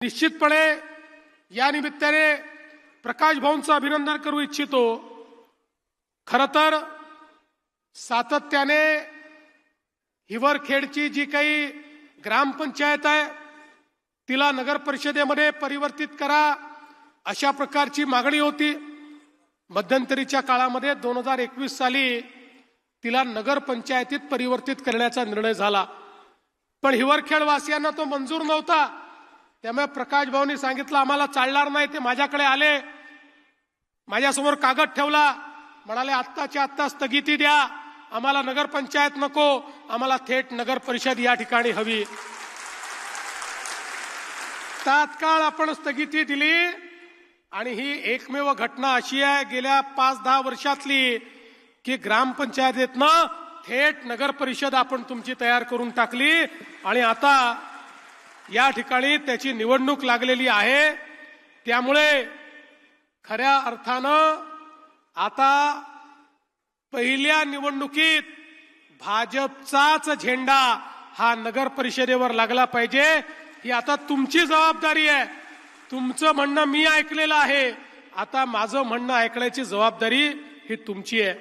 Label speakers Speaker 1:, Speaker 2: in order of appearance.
Speaker 1: निश्चितपणे या निमित्ताने प्रकाश भाऊंचं अभिनंदन करू इच्छितो। खरं तर सातत्याने हिवरखेडची जी काही ग्रामपंचायत आहे तिला नगर परिषदेमध्ये परिवर्तित करा अशा प्रकारची मागणी होती। मध्यंतरीच्या काळामध्ये 2021 साली तिला नगर पंचायतीत परिवर्तित करण्याचा निर्णय झाला, पण हिवरखेड वासियांना तो मंजूर नव्हता। त्यामुळे प्रकाश भाऊंनी सांगितलं आम्हाला चालणार नाही। ते माझ्याकडे आले, माझ्यासमोर कागद ठेवला, म्हणाले आत्ताच्या आत्ता स्थगिती द्या, आम्हाला नगर पंचायत नको, आम्हाला थेट नगर परिषद या ठिकाणी हवी। तात्काळ आपण स्थगिती दिली आणि ही एकमेव घटना अशी आहे गेल्या 5-10 वर्षातली की ग्रामपंचायतीतनं थेट नगर परिषद आपण तुमची तयार करून टाकली आणि आता या ठिकाणी त्याची निवडणूक लागलेली आहे। त्यामुळे खऱ्या अर्थानं आता पहिल्या निवडणुकीत भाजपचाच झेंडा हा नगर परिषदेवर लागला पाहिजे। ही आता तुमची जबाबदारी आहे। तुमचं म्हणणं मी ऐकलेलं आहे, आता माझं म्हणणं ऐकण्याची जबाबदारी ही तुमची आहे।